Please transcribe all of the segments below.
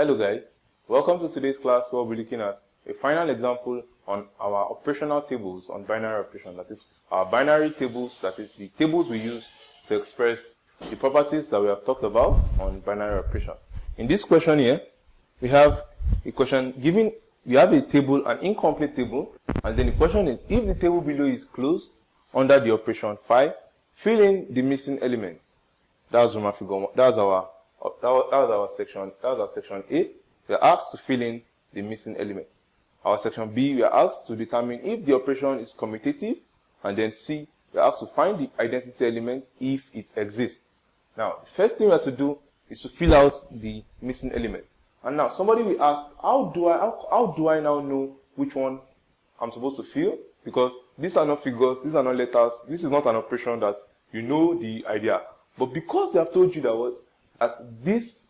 Hello guys, welcome to today's class where we'll be looking at a final example on our operational tables on binary operation. That is our binary tables, that is the tables we use to express the properties that we have talked about on binary operation. In this question here, we have a question given, we have a table, an incomplete table, and then the question is, if the table below is closed under the operation phi, fill in the missing elements. That's our section A. We are asked to fill in the missing elements. Our section B, we are asked to determine if the operation is commutative, and then C, we are asked to find the identity element if it exists. Now, the first thing we have to do is to fill out the missing element. And now somebody will ask, how do I now know which one I'm supposed to fill? Because these are not figures, these are not letters, this is not an operation that you know the idea. But because they have told you that this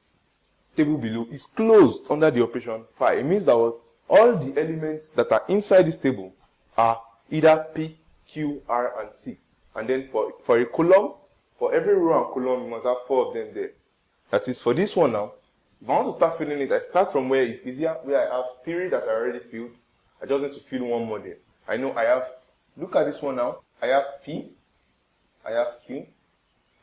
table below is closed under the operation phi, it means that all the elements that are inside this table are either P, Q, R, and C. And then for a column, for every row and column, you must have 4 of them there. That is, for this one now, if I want to start filling it, I start from where it's easier, where I have 3 that are already filled. I just need to fill one more there. I know I have, look at this one now, I have P, I have Q,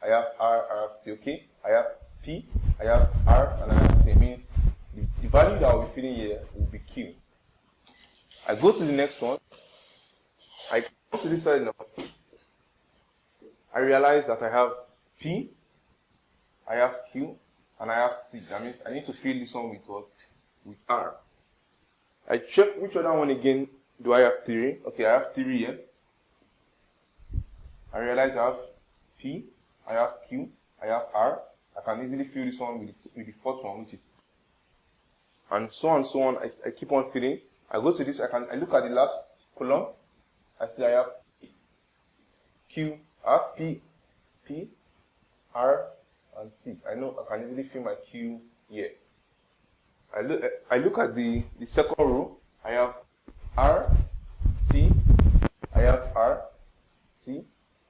I have R, I have T, okay? I have P, I have R, and I have T. It means the value that I'll be filling here will be Q. I go to the next one. I go to this side now. I realize that I have P, I have Q, and I have C. That means I need to fill this one with R. I check which other one again do I have 3. Okay, I have 3 here. I realize I have P, I have Q, I have R. I can easily fill this one with the fourth one, which is, and so on. I keep on filling. I go to this. I look at the last column. I see I have Q, I have P, R, and C. I know I can easily fill my Q here. I look at the second row. I have R, T, I have R, C,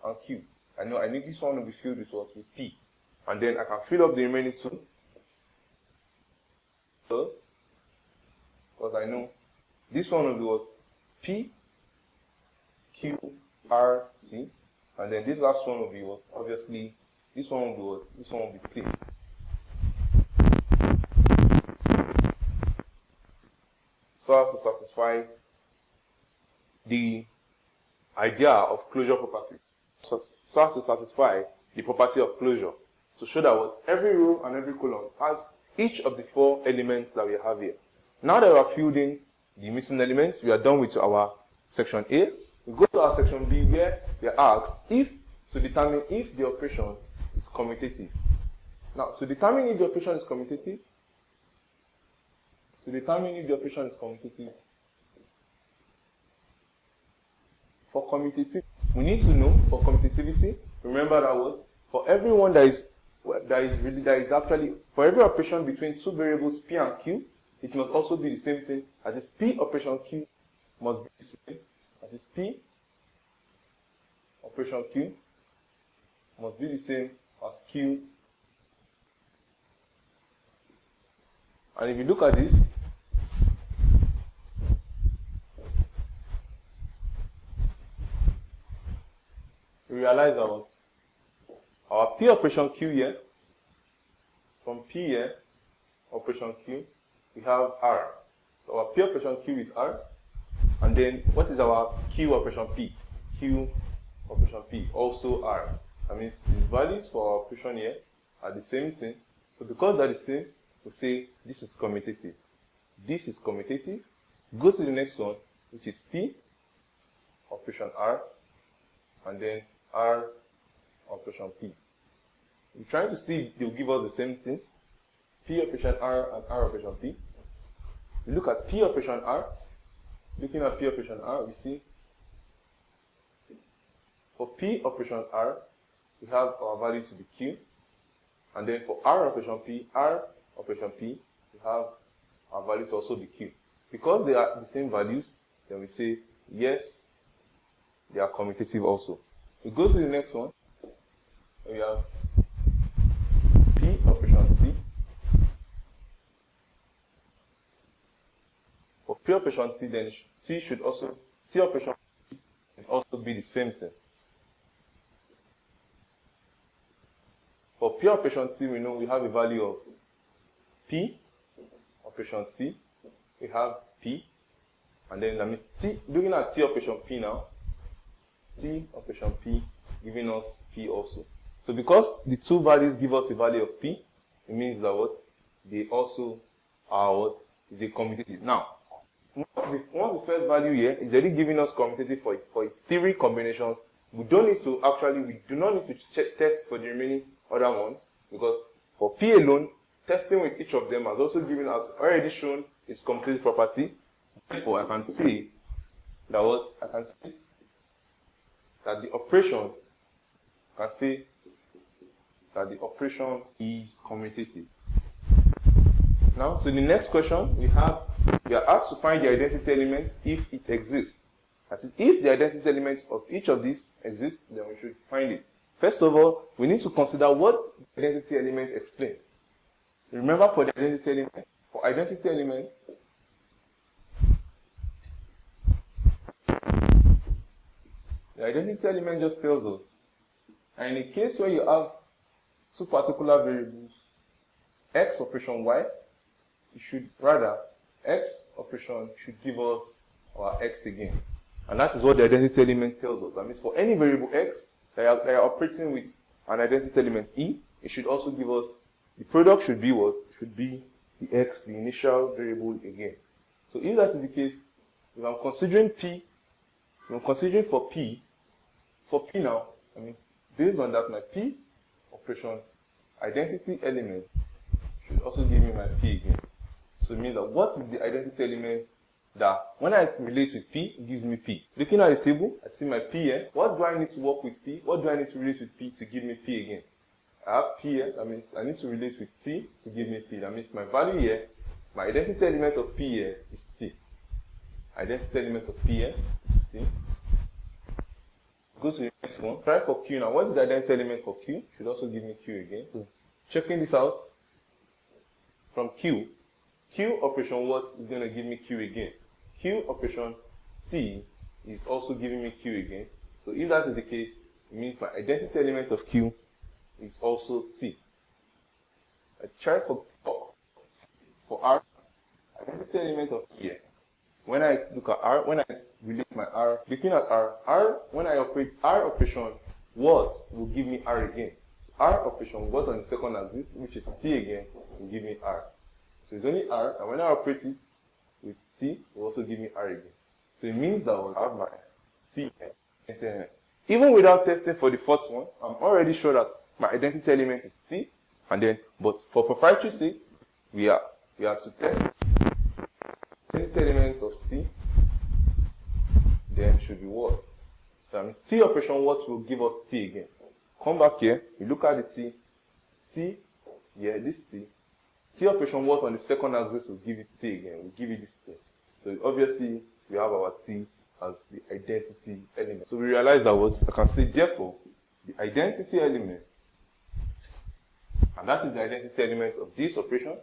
and Q. I know I need this one to be filled with P. And then I can fill up the remaining 2. Because I know this one will be P, Q, R, T. And then this last one will be obviously, this one will be T. So as to satisfy the idea of closure property. So as to satisfy the property of closure. To show that every row and every column has each of the 4 elements that we have here. Now that we have filled in the missing elements, we are done with our section A. We go to our section B, where we are asked to determine if the operation is commutative. Now, to determine if the operation is commutative, for commutativity, we need to know, for commutativity, remember that for everyone for every operation between 2 variables P and Q, it must also be the same thing. That is, P operation Q must be the same. That is, P operation Q must be the same as Q. And if you look at this, you realize that our P operation Q here, from P here, operation Q, we have R. So our P operation Q is R. And then what is our Q operation P? Q operation P, also R. That means the values for our operation here are the same thing. So because they're the same, we say this is commutative. This is commutative. Go to the next one, which is P operation R, and then R operation P. We're trying to see if they'll give us the same thing. P operation R and R operation P. We look at P operation R. Looking at P operation R, we see for P operation R, we have our value to be Q. And then for R operation P, we have our value to also be Q. Because they are the same values, then we say, yes, they are commutative also. We go to the next one. We have P operation C P operation C, then C operation should also be the same thing. For P operation C, we know we have a value of P operation C, we have P, and then that means T, looking at T operation P now, T operation P giving us P also. So because the two values give us a value of P, it means that what? They also are what? Is a commutative. Now, once the first value here is already giving us commutative for its theory combinations, we do not need to test for the remaining other ones, because for P alone, testing with each of them has also given us, already shown its commutative property. Therefore, I can say that what? I can say that the operation, is commutative. Now, so the next question we are asked to find the identity element if it exists. That is, if the identity elements of each of these exist, then we should find it. First of all, we need to consider what the identity element explains. Remember, for the identity element, the identity element just tells us, and in a case where you have two particular variables, x operation y, x operation should give us our x again. And that is what the identity element tells us. That means for any variable x that are operating with an identity element e, it should also give us, the product should be what? It should be the x, the initial variable again. So if that is the case, if I'm considering for P now, that means based on that, my P operation identity element should also give me my P again. So it means that what is the identity element that when I relate with P, it gives me P. Looking at the table, I see my P here. What do I need to work with P? What do I need to relate with P to give me P again? I have P here, that means I need to relate with T to give me P. That means my value here, my identity element of P here is T. Identity element of P here is T. Go to the next one. Try for Q now. What is the identity element for Q? Should also give me Q again. So checking this out from Q operation what is going to give me Q again? Q operation T is also giving me Q again. So if that is the case, it means my identity element of Q is also T. I try for R, identity element of E. When I look at R, when I relate my R, looking at R, when I operate R operation, what will give me R again? R operation, what on the second axis, which is T again, will give me R. So it's only R, and when I operate it with T, it will also give me R again. So it means that I will have my T element. Even without testing for the fourth one, I'm already sure that my identity element is T, and then, but for proprietary sake, we are to test identity elements of T, then should be what? So that means T operation what will give us T again. Come back here, you look at the T, yeah, this T operation what on the second axis will give it T again, will give it this T. So obviously, we have our T as the identity element. So we realize that I can say therefore, the identity element, and that is the identity element of this operation,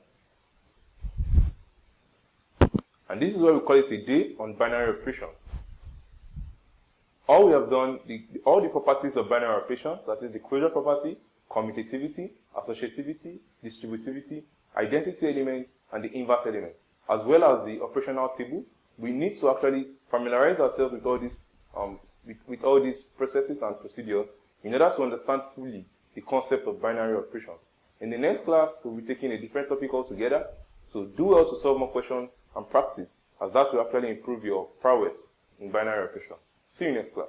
and this is why we call it a day on binary operation. All we have done, all the properties of binary operations, that is the closure property, commutativity, associativity, distributivity, identity element, and the inverse element, as well as the operational table, we need to actually familiarize ourselves with all these with all these processes and procedures in order to understand fully the concept of binary operations. In the next class, we'll be taking a different topic altogether. So do well to solve more questions and practice, as that will actually improve your prowess in binary operations. See you next class.